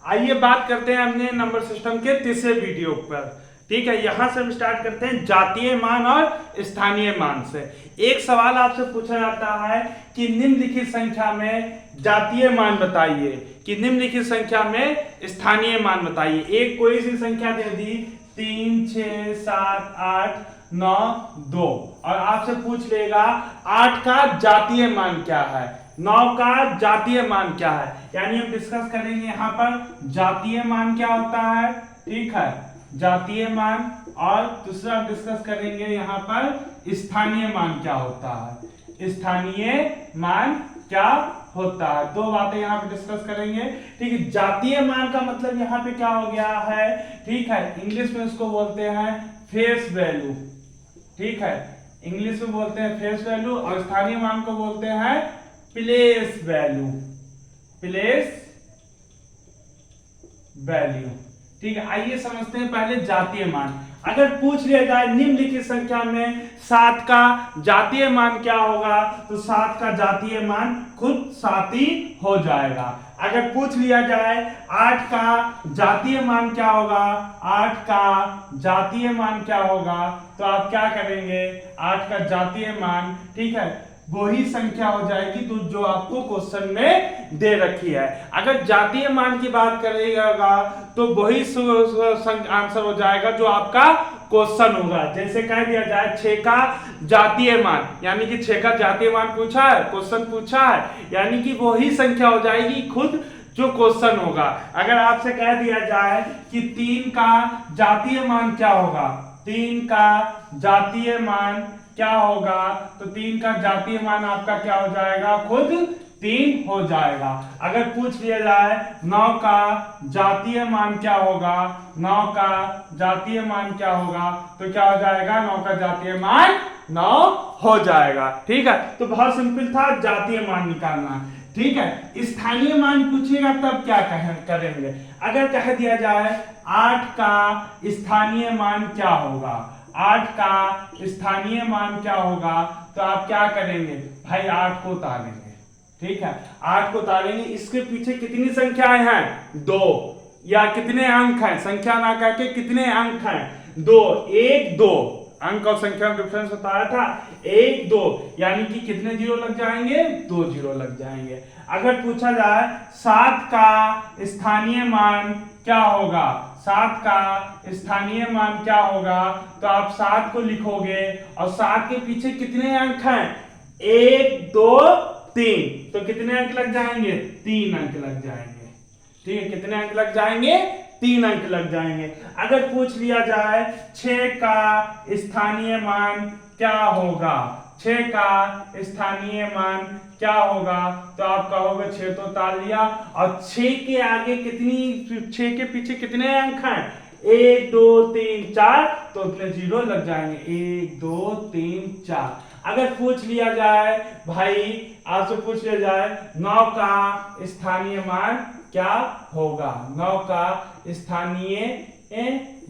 आइए बात करते हैं अपने नंबर सिस्टम के तीसरे वीडियो पर। ठीक है, यहां से हम स्टार्ट करते हैं जातीय मान और स्थानीय मान से। एक सवाल आपसे पूछा जाता है कि निम्नलिखित संख्या में जातीय मान बताइए, कि निम्नलिखित संख्या में स्थानीय मान बताइए। एक कोई सी संख्या दे दी 3, 6, 7, 8, 9, 2 और आपसे पूछ लेगा 8 का जातीय मान क्या है, 9 का जातीय मान क्या है। यानी हम डिस्कस करेंगे यहाँ पर जातीय मान क्या होता है, ठीक है, जातीय मान, और दूसरा डिस्कस करेंगे यहाँ पर स्थानीय मान क्या होता है, स्थानीय मान क्या होता है। दो बातें यहाँ पे डिस्कस करेंगे। ठीक है, जातीय मान का मतलब यहाँ पे क्या हो गया है, ठीक है, इंग्लिश में इसको बोलते हैं फेस वैल्यू। ठीक है, इंग्लिश में बोलते हैं फेस वैल्यू, और स्थानीय मान को बोलते हैं प्लेस वैल्यू, प्लेस वैल्यू। ठीक है, आइए समझते हैं पहले जातीय मान। अगर पूछ लिया जाए निम्नलिखित संख्या में 7 का जातीय मान क्या होगा, तो 7 का जातीय मान खुद 7 ही हो जाएगा। अगर पूछ लिया जाए 8 का जातीय मान क्या होगा, 8 का जातीय मान क्या होगा, तो आप क्या करेंगे, 8 का जातीय मान, ठीक है, वही संख्या हो जाएगी तो जो आपको क्वेश्चन में दे रखी है। अगर जातीय मान की बात करेगा तो वही आंसर हो जाएगा जो आपका क्वेश्चन होगा। जैसे कह दिया जाए 6 का जातीय मान, यानी कि 6 का जातीय मान पूछा है, क्वेश्चन पूछा है, यानी कि वही संख्या हो जाएगी खुद जो क्वेश्चन होगा। अगर आपसे कह दिया जाए कि 3 का जातीय मान क्या होगा, 3 का जातीय मान क्या होगा, तो 3 का जातीय मान आपका क्या हो जाएगा, खुद 3 हो जाएगा। अगर पूछ लिया जाए 9 का जातीय मान क्या होगा, 9 का जातीय मान क्या होगा, तो क्या हो जाएगा, 9 का जातीय मान 9 हो जाएगा। ठीक है, तो बहुत सिंपल था जातीय मान निकालना। ठीक है, स्थानीय मान पूछेगा तब क्या करेंगे। अगर कह दिया जाए 8 का स्थानीय मान क्या होगा, 8 का स्थानीय मान क्या होगा, तो आप क्या करेंगे भाई, 8 को उतारेंगे। ठीक है, 8 को उतारेंगे, इसके पीछे कितनी संख्याएं हैं, 2, या कितने अंक हैं, संख्या ना कह के कितने अंक हैं, 2, 1, 2 अंक और संख्या में डिफरेंस बताया था, 1, 2, यानी कि कितने जीरो लग जाएंगे, 2 जीरो लग जाएंगे। अगर पूछा जाए 7 का स्थानीय मान क्या होगा, 7 का स्थानीय मान क्या होगा, तो आप 7 को लिखोगे और 7 के पीछे कितने अंक हैं, 1, 2, 3, तो कितने अंक लग जाएंगे, 3 अंक लग जाएंगे। ठीक है, कितने अंक लग जाएंगे, 3 अंक लग जाएंगे। अगर पूछ लिया जाए 6 का स्थानीय मान क्या होगा, 6 का स्थानीय मान क्या होगा, तो आप कहोगे 6 तो उतार लिया, और 6 के आगे कितनी, 6 के पीछे कितने अंक हैं, 1, 2, 3, 4, तो उतने जीरो लग जाएंगे, 1, 2, 3, 4। अगर पूछ लिया जाए भाई, आपसे पूछ लिया जाए 9 का स्थानीय मान क्या होगा, 9 का स्थानीय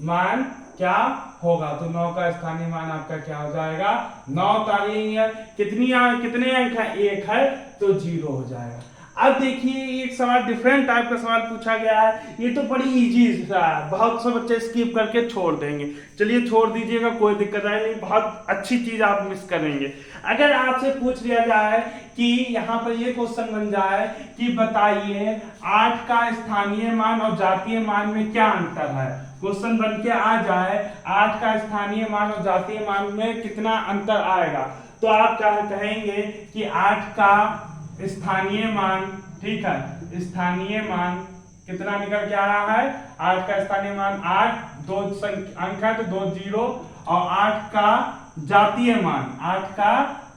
मान क्या होगा, तो 9 का स्थानीय मान आपका क्या हो जाएगा, 9 तारीख कितने अंक है, 1 है, तो 0 हो जाएगा। अब देखिए एक सवाल डिफरेंट टाइप का सवाल पूछा गया है, ये तो बड़ी इजी सा है, बहुत से बच्चे स्किप करके छोड़ देंगे। चलिए छोड़ दीजिएगा, कोई दिक्कत नहीं, बहुत अच्छी चीज आप मिस करेंगे। अगर आपसे पूछ लिया जाए कि यहाँ पर ये क्वेश्चन बन जाए कि बताइए 8 का स्थानीय मान और जातीय मान में क्या अंतर है, क्वेश्चन बन के आ जाए 8 का स्थानीय मान और जातीय मान में कितना अंतर आएगा, तो आप क्या कहेंगे कि 8 का स्थानीय मान, ठीक है, स्थानीय मान कितना निकल के आ रहा है, 8 का स्थानीय मान 8, 2 अंक है तो 2 जीरो, और 8 का जातीय मान, 8 का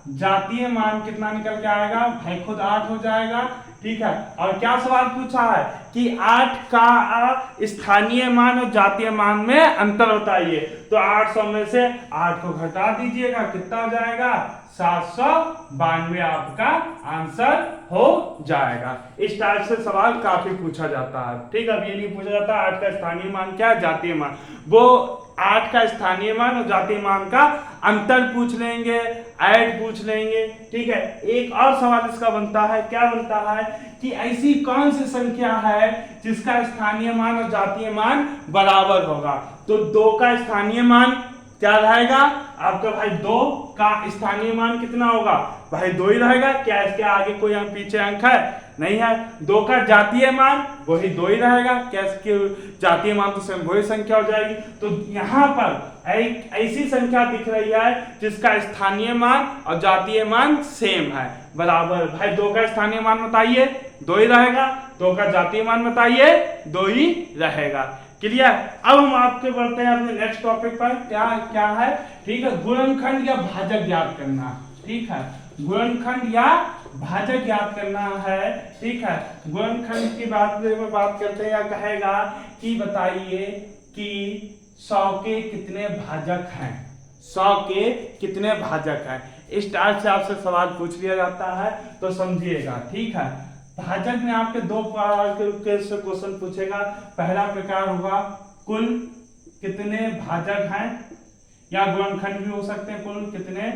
जातीय मान कितना निकल के आएगा भाई, खुद 8 हो जाएगा। ठीक है, और क्या सवाल पूछा है कि 8 का स्थानीय मान और जातीय मान में अंतर बताइए, तो 800 में से 8 को घटा दीजिएगा, कितना हो जाएगा, 792 आपका आंसर हो जाएगा। इस टाइप से सवाल काफी पूछा जाता है। ठीक है, अब ये नहीं पूछा जाता 8 का स्थानीय मान क्या है, जातीय मान, वो 8 का स्थानीय मान और जातीय मान का अंतर पूछ लेंगे, ऐड पूछ लेंगे। ठीक है, एक और सवाल इसका बनता है, क्या बनता है कि ऐसी कौन सी संख्या है जिसका स्थानीय मान और जातीय मान बराबर होगा। तो 2 का स्थानीय मान क्या रहेगा आपका भाई, 2 का स्थानीय मान कितना होगा भाई 2 ही रहेगा। क्या इसके आगे कोई पीछे अंक है, नहीं है। 2 का जातीय मान वही 2 ही रहेगा। क्या इसके जातीय मान तो सेम वही संख्या हो जाएगी। तो यहाँ पर एक ऐसी संख्या दिख रही है जिसका स्थानीय मान और जातीय मान सेम है, बराबर। भाई 2 का स्थानीय मान बताइए, 2 ही रहेगा। 2 का जातीय मान बताइए, 2 ही रहेगा। क्लियर। अब हम आपके बढ़ते हैं अपने नेक्स्ट टॉपिक पर। क्या क्या है, ठीक है, गुणनखंड या भाजक ज्ञात करना। ठीक है, गुणनखंड या भाजक ज्ञात करना है। ठीक है, गुणनखंड की बात करते हैं, या कहेगा कि बताइए कि 100 के कितने भाजक हैं। 100 के कितने भाजक हैं, इस टाइप से आपसे सवाल पूछ लिया जाता है, तो समझिएगा। ठीक है, भाजक में आपके 2 प्रकार के क्वेश्चन पूछेगा। पहला प्रकार होगा कुल कितने भाजक हैं, या गुणनखंड भी हो सकते हैं, कुल कितने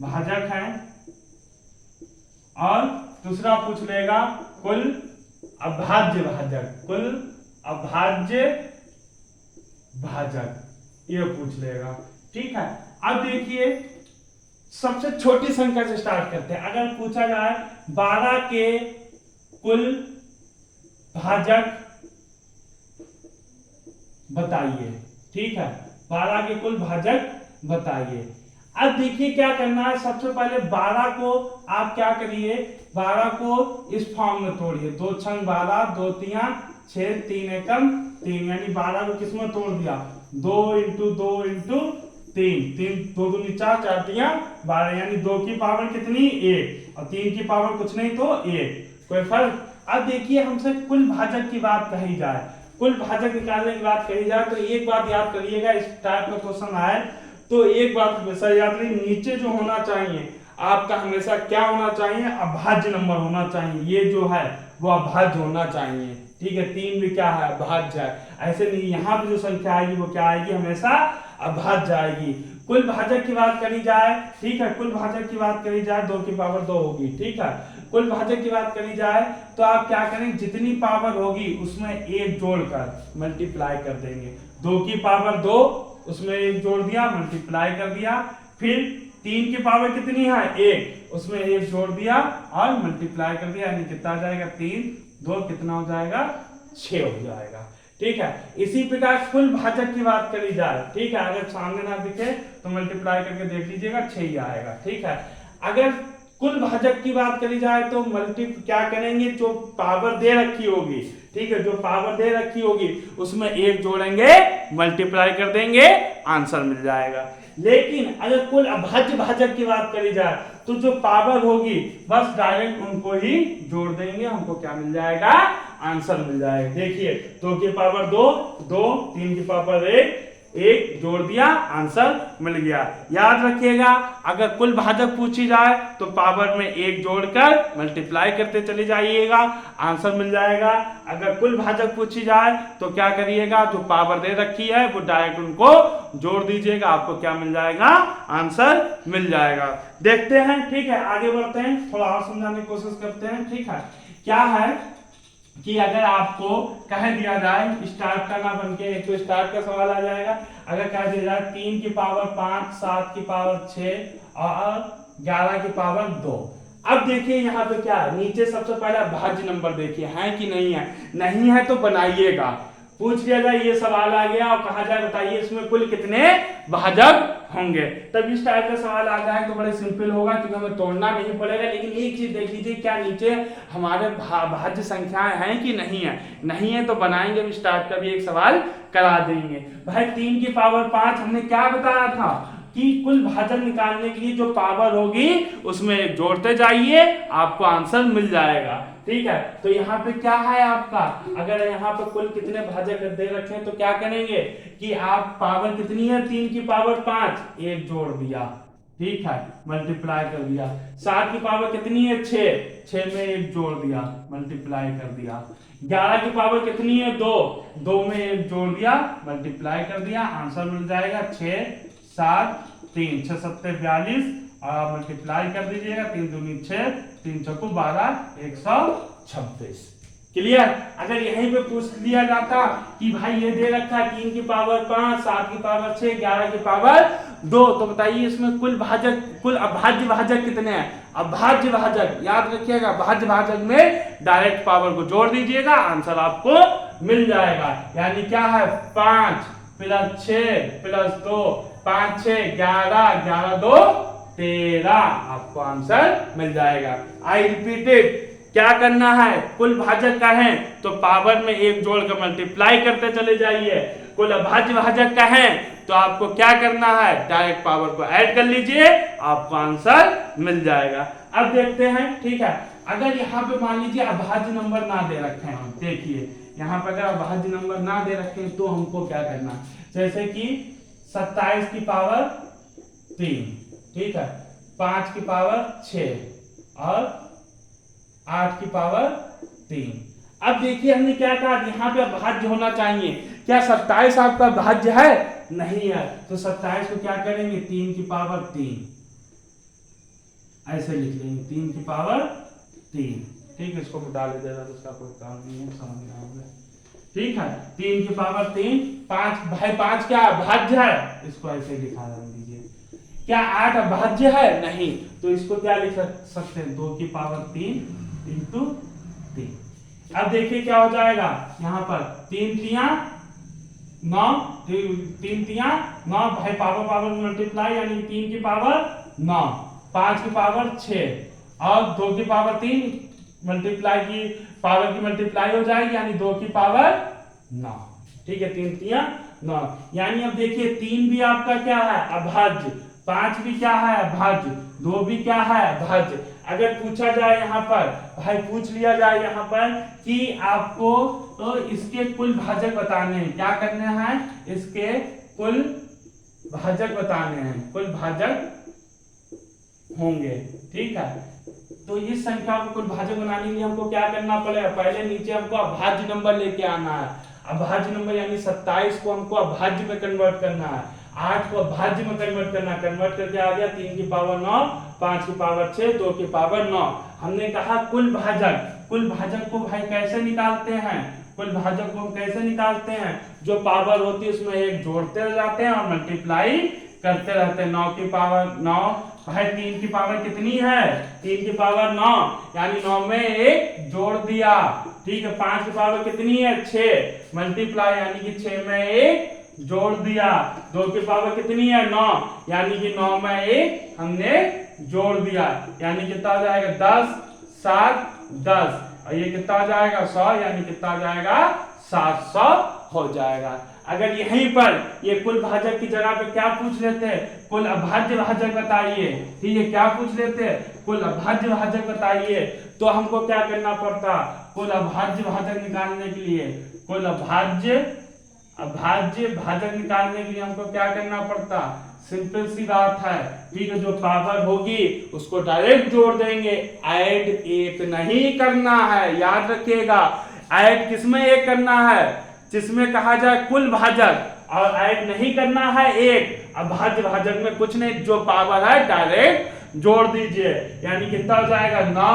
भाजक हैं। और दूसरा पूछ लेगा कुल अभाज्य भाजक, कुल अभाज्य भाजक, ये पूछ लेगा। ठीक है, अब देखिए सबसे छोटी संख्या से स्टार्ट करते हैं। अगर पूछा जाए 12 के कुल भाजक बताइए। ठीक है, 12 के कुल भाजक बताइए। अब देखिए क्या करना है, सबसे पहले 12 को आप क्या करिए, 12 को इस फॉर्म में तोड़िए। 2 छंग 12, 2 तिया 6, 3 एकम 3, यानी 12 को किस में तोड़ दिया, 2 इंटू 2 इंटू 3, 3 2 दूनी 4, 4 तिया 12, यानी 2 की पावर कितनी 1 और 3 की पावर कुछ नहीं तो 1, कोई फर्क। अब देखिए हमसे कुल भाजक की बात कही जाए, कुल भाजक निकालने की बात कही जाए, तो एक बात याद करिएगा, इस टाइप का क्वेश्चन आए तो एक बात हमेशा याद रखिए, नीचे जो होना चाहिए आपका हमेशा क्या होना चाहिए, अभाज्य नंबर होना चाहिए। ये जो है वो अभाज्य होना चाहिए। ठीक है, 3 भी क्या है, अभाज्य है। ऐसे नहीं, यहाँ पे जो संख्या आएगी वो क्या आएगी, हमेशा अभाज्य आएगी। कुल भाजक की बात करी जाए, ठीक है, कुल भाजक की बात करी जाए 2 की पावर 2 होगी। ठीक है, कुल भाजक की बात करी जाए तो आप क्या करें, जितनी पावर होगी उसमें 1 जोड़कर मल्टीप्लाई कर देंगे। 2 की पावर 2, उसमें 1 जोड़ दिया, मल्टीप्लाई कर दिया। फिर 3 की पावर कितनी है 1, उसमें 1 जोड़ दिया और मल्टीप्लाई कर दिया, यानी कितना आ जाएगा 3, 2 कितना हो जाएगा 6 हो जाएगा। ठीक है, इसी प्रकार कुल भाजक की बात करी जाए, ठीक है, अगर सामने ना दिखे तो मल्टीप्लाई करके देख लीजिएगा 6 ही आएगा। ठीक है, अगर कुल भाजक की बात करी जाए तो क्या करेंगे, जो पावर दे रखी होगी, ठीक है, जो पावर दे रखी होगी उसमें 1 जोड़ेंगे, मल्टीप्लाई कर देंगे, आंसर मिल जाएगा। लेकिन अगर कुल अभाज्य भाजक की बात करी जाए तो जो पावर होगी बस डायरेक्ट उनको ही जोड़ देंगे, हमको क्या मिल जाएगा, आंसर मिल जाएगा। देखिए 2 की पावर 2, 2, 3 की पावर 1, 1 जोड़ दिया, आंसर मिल गया। याद रखिएगा, अगर कुल भाजक पूछी जाए तो पावर में 1 जोड़कर मल्टीप्लाई करते चले जाइएगा, आंसर मिल जाएगा। अगर कुल भाजक पूछी जाए तो क्या करिएगा, जो पावर दे रखी है वो डायरेक्ट उनको जोड़ दीजिएगा, आपको क्या मिल जाएगा, आंसर मिल जाएगा। देखते हैं, ठीक है, आगे बढ़ते हैं, थोड़ा और समझाने की कोशिश करते हैं। ठीक है, क्या है कि अगर आपको कह दिया जाए स्टार्ट करना बन के, एक तो स्टार्ट का सवाल आ जाएगा। अगर कह दिया जाए 3 की पावर 5, 7 की पावर 6 और 11 की पावर 2। अब देखिए यहाँ पे क्या है, नीचे सबसे पहले भाज्य नंबर देखिए है कि नहीं है, नहीं है तो बनाइएगा। पूछ लिया जाए ये सवाल आ गया और कहा जाए बताइए इसमें कुल कितने भाजक होंगे, तब इस टाइप का सवाल आ जाए तो बड़े सिंपल होगा क्योंकि हमें तोड़ना नहीं पड़ेगा। लेकिन एक चीज देख लीजिए, क्या नीचे हमारे भाज्य संख्याएं हैं कि नहीं है, नहीं है तो बनाएंगे, इस टाइप का भी एक सवाल करा देंगे। भाई 3 की पावर 5 हमने क्या बताया था कि कुल भाजक निकालने के लिए जो पावर होगी उसमें जोड़ते जाइए, आपको आंसर मिल जाएगा। ठीक है, तो यहाँ पे क्या है आपका, अगर यहाँ पे कुल कितने भाजक दे रखे हैं तो क्या करेंगे कि आप पावर कितनी है 3 की पावर 5, 1 जोड़ दिया, ठीक है, मल्टीप्लाई कर दिया। 7 की पावर कितनी है 6, 6 में 1 जोड़ दिया, मल्टीप्लाई कर दिया। 11 की पावर कितनी है 2, 2 में 1 जोड़ दिया, मल्टीप्लाई कर दिया, आंसर मिल जाएगा 6 7 3, 6 7 42 और मल्टीप्लाई कर दीजिएगा, 3 दूनी 6, 3 चौको 12, 126। क्लियर। अगर यहीं पे पूछ लिया जाता कि भाई ये दे रखा है 3 की पावर 5, 7 की पावर 6, 11 की पावर 2, तो बताइए इसमें कुल भाजक, कुल अभाज्य भाजक कितने हैं। अभाज्य भाजक याद रखिएगा, भाज्य भाजक में डायरेक्ट पावर को जोड़ दीजिएगा, आंसर आपको मिल जाएगा। यानी क्या है 5 + 6 + 2, 5 6 11, 11 2 13, आपको आंसर मिल जाएगा। आई रिपीटेड, क्या करना है, कुल भाजक का है तो पावर में 1 जोड़कर मल्टीप्लाई करते चले जाइए। कुल अभाज्य भाजक का है तो आपको क्या करना है, डायरेक्ट पावर को ऐड कर लीजिए, आपको आंसर मिल जाएगा। अब देखते हैं, ठीक है, अगर यहाँ पे मान लीजिए अभाज्य नंबर ना दे रखे हैं, देखिए यहाँ पर अगर अभाज्य नंबर ना दे रखे हैं तो हमको क्या करना है, जैसे कि 27 की पावर 3, ठीक है, 5 की पावर 6 और 8 की पावर 3। अब देखिए हमने क्या कहा, यहाँ पे भाज्य होना चाहिए। क्या 27 आपका भाज्य है, नहीं है, तो 27 को क्या करेंगे 3 की पावर 3 ऐसे लिख लेंगे, 3 की पावर 3, ठीक है, इसको मिटा ले जरा, उसका कोई काम नहीं है, समझ में आओगे, ठीक है, 3 की पावर 3, 5 भाई 5 क्या भाज्य है, इसको ऐसे लिखा दीजिए। क्या 8 अभाज्य है, नहीं, तो इसको क्या लिख सकते हैं 2 की पावर 3 इंटू 3। अब देखिए क्या हो जाएगा, यहाँ पर 3 तिया 9, 3 तिया 9, भाई पावर पावर मल्टीप्लाई, यानी 3 की पावर 9, 5 की पावर 6 और 2 की पावर 3 मल्टीप्लाई की पावर की मल्टीप्लाई हो जाएगी, यानी 2 की पावर 9, ठीक है, 3 तिया 9। यानी अब देखिए 3 भी आपका क्या है अभाज्य, 5 भी क्या है अभाज्य, 2 भी क्या है अभाज्य। अगर पूछा जाए यहाँ पर, भाई पूछ लिया जाए यहाँ पर कि आपको तो इसके कुल भाजक बताने हैं, क्या करने हैं, इसके कुल भाजक बताने हैं, कुल भाजक होंगे, ठीक है, तो इस संख्या को कुल भाजक बनाने के लिए हमको क्या करना पड़ेगा, पहले नीचे हमको अभाज्य नंबर लेके आना है। अभाज्य नंबर यानी 27 को हमको अभाज्य में कन्वर्ट करना है, 8 को अभाज्य में कन्वर्ट करना, कन्वर्ट करके आ गया 3 की पावर 9, 5 की पावर 6, 2 की पावर 9। हमने कहा कुल भाजक, कुल भाजक को भाई कैसे निकालते हैं, कुल भाजक को हम कैसे निकालते हैं, जो पावर होती है उसमें 1 जोड़ते जाते हैं और मल्टीप्लाई करते रहते हैं। 9 की पावर 9, भाई 3 की पावर कितनी है, 3 की पावर 9, यानी 9 में 1 जोड़ दिया, ठीक है, 5 की पावर कितनी है 6, मल्टीप्लाई यानी कि 6 में 1 जोड़ दिया, 2 की पावर कितनी है 9, यानी कि 9 में 1 हमने जोड़ दिया, यानी कितना हो जाएगा 10 7 10, और ये कितना हो जाएगा 100, यानी कितना हो जाएगा 700 हो जाएगा। अगर यहीं पर ये कुल भाजक की जगह पे क्या पूछ लेते हैं, कुल अभाज्य भाजक बताइए, ठीक है, क्या पूछ लेते हैं, कुल अभाज्य भाजक बताइए, तो हमको क्या करना पड़ता, कुल अभाज्य भाजक निकालने के लिए, कुल अभाज्य भाजक निकालने के लिए हमको क्या करना पड़ता, सिंपल सी बात है, ठीक है, जो पावर होगी उसको डायरेक्ट जोड़ देंगे, ऐड एक नहीं करना है, याद रखिएगा, ऐड किसमें एक करना है, जिसमें कहा जाए कुल भाजक, और ऐड नहीं करना है एक अभाज्य भाजक में कुछ नहीं, जो पावर है डायरेक्ट जोड़ दीजिए, यानी कितना हो जाएगा 9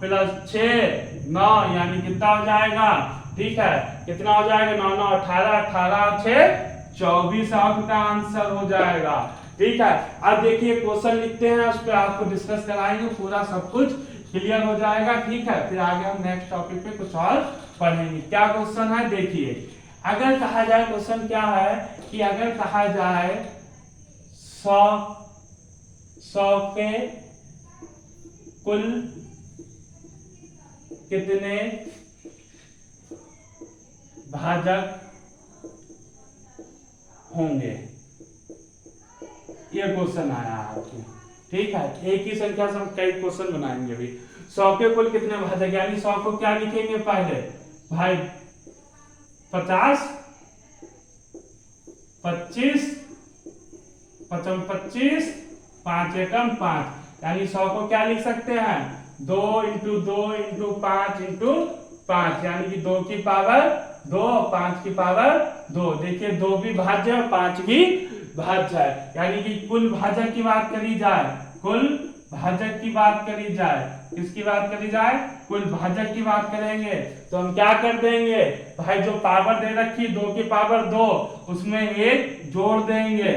+ 6 9, यानी कितना हो जाएगा, ठीक है, कितना हो जाएगा 9 9 18, 18 6 24, आपका आंसर हो जाएगा, ठीक है। अब देखिए क्वेश्चन लिखते हैं, उस पर आपको डिस्कस कराएंगे, पूरा सब कुछ क्लियर हो जाएगा, ठीक है, फिर आगे हम नेक्स्ट टॉपिक पे कुछ और पढ़ेंगे। क्या क्वेश्चन है देखिए, अगर कहा जाए, क्वेश्चन क्या है कि अगर कहा जाए 100 के कुल कितने भाजक होंगे, ये क्वेश्चन आया आपके, ठीक है, एक ही संख्या से हम कई क्वेश्चन बनाएंगे अभी। 100 के कुल कितने भाजक, यानी 100 को क्या लिखेंगे पहले भाई 50 25 25 5 एकम 5, यानी 100 को क्या लिख सकते हैं 2 इंटू 2 इंटू 5 इंटू 5, यानी कि 2 की पावर 2, 5 की पावर 2। देखिए 2 भी भाज्य है और 5 भी भाज्य है, यानी कि कुल भाजक की बात करी जाए, कुल भाजक की बात करी जाए, किसकी बात करी जाए, कुल भाजक की बात करेंगे तो हम क्या कर देंगे भाई, जो पावर दे रखी 2 की पावर 2 उसमें एक जोड़ देंगे,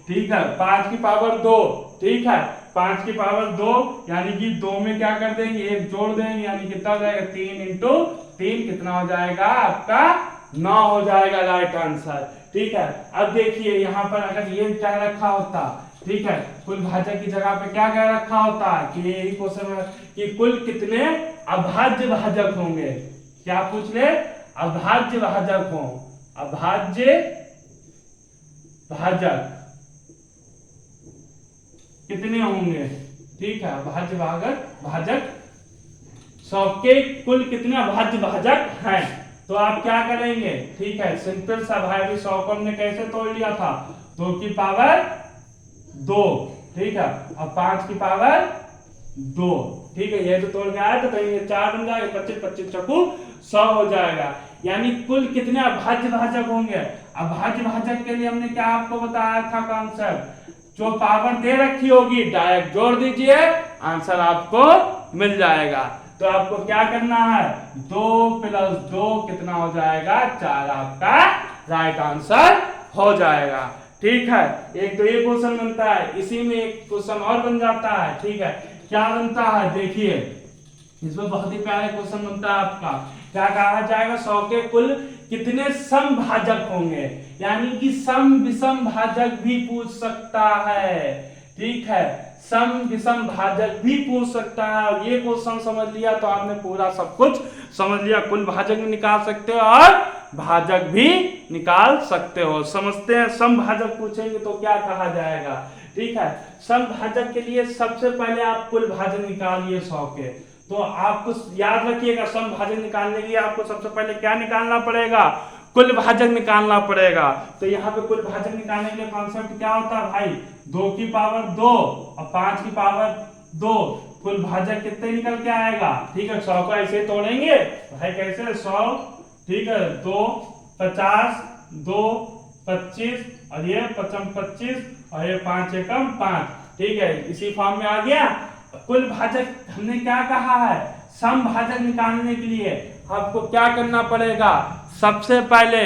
ठीक है, 5 की पावर 2, ठीक है, 5 की पावर 2 यानी कि 2 में क्या कर देंगे एक जोड़ देंगे, यानी कितना हो जाएगा 3 इंटू 3 कितना हो जाएगा आपका 9 हो जाएगा राइट आंसर, ठीक है। अब देखिए यहाँ पर अगर ये क्या रखा होता, ठीक है, कुल भाजक की जगह पे क्या क्या रखा होता कि यही क्वेश्चन है कि कुल कितने अभाज्य भाजक होंगे, क्या पूछ ले, अभाज्य भाजक हो, अभाज्य भाजक कितने होंगे, ठीक है, अभाज्य भाजक 100 के कुल कितने अभाज्य भाजक हैं, तो आप क्या करेंगे, ठीक है, सिंपल सा भाई, अभी 100 को हमने कैसे तोड़ लिया था 2 की पावर 2, ठीक है, अब 5 की पावर 2, ठीक है, ये तो तोड़ के आया तो कहीं ये 4 बन जाएगा, 25 25 चक्कू 100 हो जाएगा, यानी कुल कितने अभाज्य भाजक होंगे। अभाज्य भाजक के लिए हमने क्या आपको बताया था कॉन्सेप्ट, जो पावर दे रखी होगी डायरेक्ट जोड़ दीजिए, आंसर आपको मिल जाएगा। तो आपको क्या करना है 2 + 2 कितना हो जाएगा 4, आपका राइट आंसर हो जाएगा, ठीक है। एक तो ये क्वेश्चन बनता है, इसी में एक क्वेश्चन और बन जाता है, ठीक है, क्या बनता है देखिए, इसमें बहुत ही प्यारा क्वेश्चन बनता है आपका, क्या कहा जाएगा 100 के कुल कितने समभाजक होंगे, यानी कि सम विषम भाजक भी पूछ सकता है, ठीक है, सम विषम भाजक भी पूछ सकता है, और ये क्वेश्चन समझ लिया तो आपने पूरा सब कुछ समझ लिया, कुल भाजक भी निकाल सकते हो और भाजक भी निकाल सकते हो। समझते हैं सम भाजक पूछेंगे तो क्या कहा जाएगा, ठीक है, सम भाजक के लिए सबसे पहले आप कुल भाजक निकालिए 100 के, तो आपको याद रखिएगा सम भाजक निकालने के लिए आपको सबसे पहले क्या निकालना पड़ेगा, कुल भाजक निकालना पड़ेगा। तो यहाँ पे कुल भाजक निकालने के लिए कॉन्सेप्ट क्या होता है भाई, 2 की पावर 2 और 5 की पावर 2, कुल भाजक कितने निकल के आएगा, ठीक है, 100 को ऐसे तोड़ेंगे भाई, कैसे 100, ठीक है, 2 50 2 25 और ये 55 25 और ये 5 एकम 5, ठीक है, इसी फॉर्म में आ गया। कुल भाजक हमने क्या कहा है, सम भाजक निकालने के लिए आपको क्या करना पड़ेगा, सबसे पहले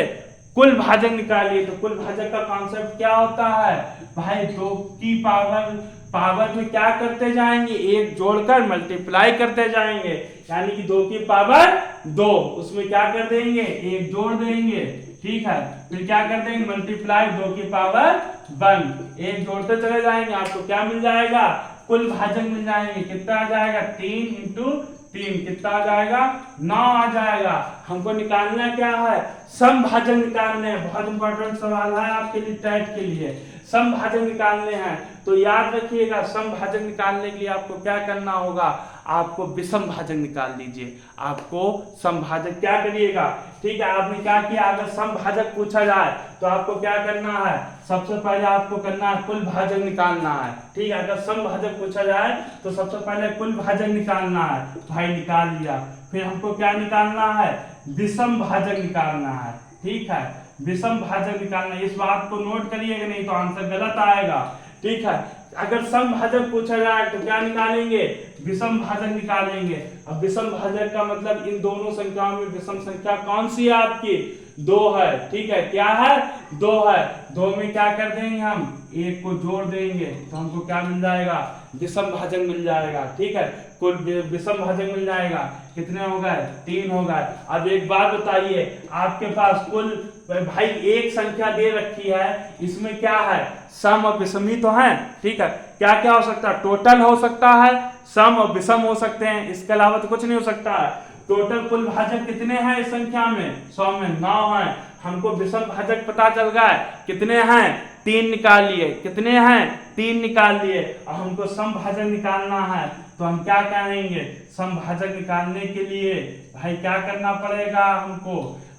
कुल भाजक निकालिए। तो कुल भाजक का कॉन्सेप्ट क्या होता है भाई, 2 की पावर में क्या करते जाएंगे, एक जोड़कर मल्टीप्लाई करते जाएंगे, यानी कि 2 की पावर 2 उसमें क्या कर देंगे एक जोड़ देंगे, ठीक है, फिर क्या कर देंगे मल्टीप्लाई 2 की पावर 1, एक जोड़ते चले जाएंगे, आपको क्या मिल जाएगा कुल भाजक मिल जाएंगे, कितना आ जाएगा 3 इंटू 3 कितना आ जाएगा 9 आ जाएगा। हमको निकालना क्या है, सम भाजक निकालने हैं, बहुत इंपॉर्टेंट सवाल है आपके लिए टेट के लिए, सम भाजक निकालने हैं। तो याद रखिएगा सम भाजक निकालने के लिए आपको क्या करना होगा, आपको विषम भाजक निकाल लीजिए, आपको सम भाजक क्या करिएगा, ठीक है, आपने क्या किया, अगर सम भाजक पूछा जाए तो आपको क्या करना है, सबसे पहले आपको करना है कुल भाजक निकालना है, ठीक है, अगर सम भाजक पूछा जाए तो सबसे पहले कुल भाजक निकालना है, भाई निकाल लिया, फिर हमको क्या निकालना है विषम भाजक निकालना है, ठीक है, विषम भाजक निकालना, इस बात को नोट करिएगा नहीं तो आंसर गलत आएगा, ठीक है। अगर सम भाजक पूछा जाए तो क्या निकालेंगे विषम भाजक निकालेंगे। अब विषम भाजक का मतलब इन दोनों संख्याओं में विषम संख्या कौन सी है आपकी 2 है, ठीक है, क्या है 2 है, 2 में क्या कर देंगे हम एक को जोड़ देंगे तो हमको क्या मिल जाएगा विषम भाजक मिल जाएगा, ठीक है, कुल विषम भाजक मिल जाएगा, कितने हो गए 3 हो गए। अब एक बात बताइए, आपके पास कुल भाई एक संख्या दे रखी है, इसमें क्या है सम और विषम ही तो है, ठीक है, क्या क्या हो सकता है टोटल हो सकता है, सम और विषम हो सकते हैं, इसके अलावा तो कुछ नहीं हो सकता है। टोटल कुल भाजक कितने हैं इस संख्या में 100 में 9 है, हमको विषम भाजक पता चल गए कितने हैं 3 निकाल लिए, कितने हैं 3 निकाल लिए, और हमको सम भाजक निकालना है तो हम क्या करेंगे सम भाजक निकालने के लिए भाई क्या करना पड़ेगा,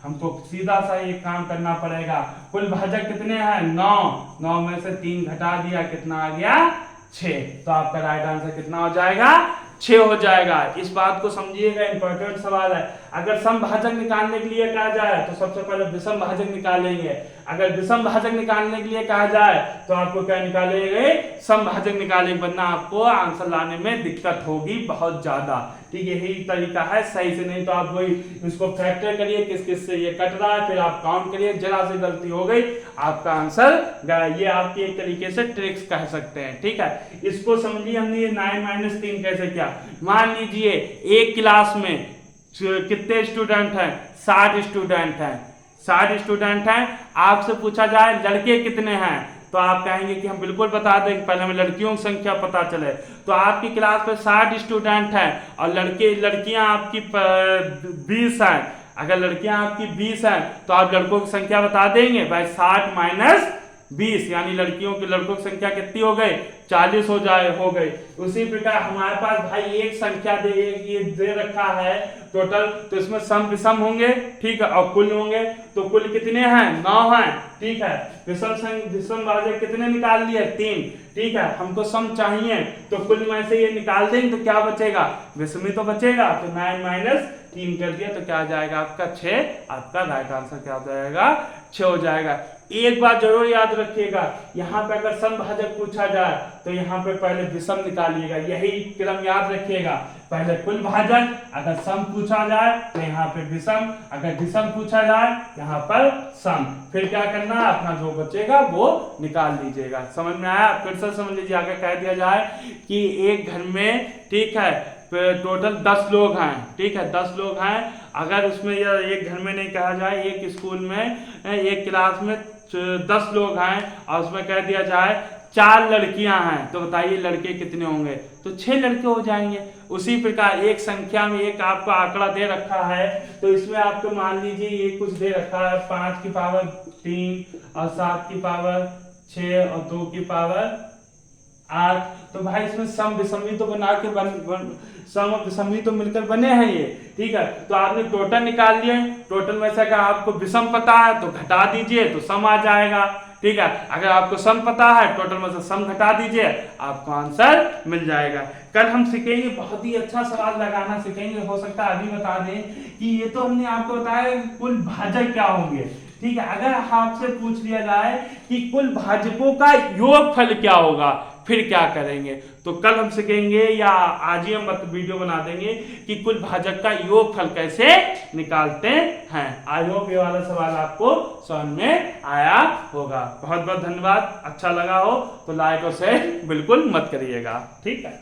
हमको सीधा सा एक काम करना पड़ेगा, कुल भाजक कितने हैं 9 में से 3 घटा दिया कितना आ गया 6। तो आपका राइट आंसर कितना हो जाएगा? 6 हो जाएगा। इस बात को समझिएगा, इंपॉर्टेंट सवाल है। अगर समभाजक निकालने के लिए कहा जाए तो सबसे पहले विषम भाजक निकालेंगे। अगर विषम भाजक निकालने के लिए कहा जाए तो आपको क्या निकालेंगे? समभाजक निकालेंगे, वरना आपको आंसर लाने में दिक्कत होगी बहुत ज्यादा। ठीक है, यही तरीका है सही से, नहीं तो आप वही इसको फैक्टर करिए किस किस से ये कट रहा है, फिर आप काउंट करिए, जरा से गलती हो गई आपका आंसर गया। ये आपकी एक तरीके से ट्रिक्स कह सकते हैं। ठीक है, इसको समझिए हमने ये 9 - 3 कैसे किया। मान लीजिए एक क्लास में कितने स्टूडेंट हैं? 60 स्टूडेंट हैं। 60 स्टूडेंट हैं, आपसे पूछा जाए लड़के कितने हैं, तो आप कहेंगे कि हम बिल्कुल बता दें, पहले हमें लड़कियों की संख्या पता चले। तो आपकी क्लास में 60 स्टूडेंट हैं और लड़कियां आपकी 20 हैं। अगर लड़कियां आपकी 20 हैं तो आप लड़कों की संख्या बता देंगे भाई 60 - 20, यानी लड़कों की संख्या कितनी हो गई? 40 हो गई। उसी प्रकार हमारे पास भाई एक संख्या ये दे रखा है टोटल, तो इसमें सम विषम होंगे, ठीक है, और कुल होंगे। तो कुल कितने हैं? 9 हैं। ठीक है, विषम भाजक कितने निकाल लिए? 3। ठीक है, हमको सम चाहिए, तो कुल में से ये निकाल देंगे तो क्या बचेगा? विषम ही तो बचेगा। तो 9 - 3 कर दिया तो क्या आ जाएगा आपका? 6। आपका राइट आंसर क्या हो जाएगा? 6 हो जाएगा। एक बात जरूर याद रखिएगा, यहाँ पे अगर समभाजक पूछा जाए तो यहाँ पे पहले विषम निकालिएगा, यही क्रम याद रखिएगा। पहले कुल भाजक, अगर सम पूछा जाए तो यहाँ पे विषम, अगर विषम पूछा जाए यहाँ पर सम, फिर क्या करना है? अपना जो बचेगा वो निकाल लीजिएगा। समझ में आया? फिर से समझ लीजिए, अगर कह दिया जाए कि एक घर में, ठीक है, टोटल 10 लोग हैं। ठीक है, 10 लोग हैं। अगर उसमें एक घर में नहीं कहा जाए, एक स्कूल में एक क्लास में 10 लोग हैं और उसमें कह दिया जाए 4 लड़कियां हैं, तो बताइए लड़के कितने होंगे? तो 6 लड़के हो जाएंगे। उसी प्रकार एक संख्या में एक आपको आंकड़ा दे रखा है, तो इसमें आपको मान लीजिए ये कुछ दे रखा है 5 की पावर 3 और 7 की पावर 6 और 2 की पावर 8। तो भाई इसमें सम विषमी तो बना के सम और विषमी तो मिलकर बने हैं ये। ठीक है, तो आपने टोटल निकाल लिए। टोटल में से अगर आपको विषम पता है तो घटा दीजिए तो सम आ जाएगा। ठीक है, अगर आपको सम पता है टोटल में से सम घटा दीजिए, आपको आंसर मिल जाएगा। कल हम सीखेंगे, बहुत ही अच्छा सवाल लगाना सीखेंगे। हो सकता है अभी बता दें कि ये तो हमने आपको बताया कुल भाजक क्या होंगे। ठीक है, अगर आपसे पूछ लिया जाए कि कुल भाजकों का योगफल क्या होगा, फिर क्या करेंगे, तो कल हम सीखेंगे या आज ही हम वीडियो बना देंगे कि कुल भाजक का योगफल कैसे निकालते हैं। आई होप ये वाला सवाल आपको समझ में आया होगा। बहुत बहुत धन्यवाद। अच्छा लगा हो तो लाइक और शेयर बिल्कुल मत करिएगा। ठीक है।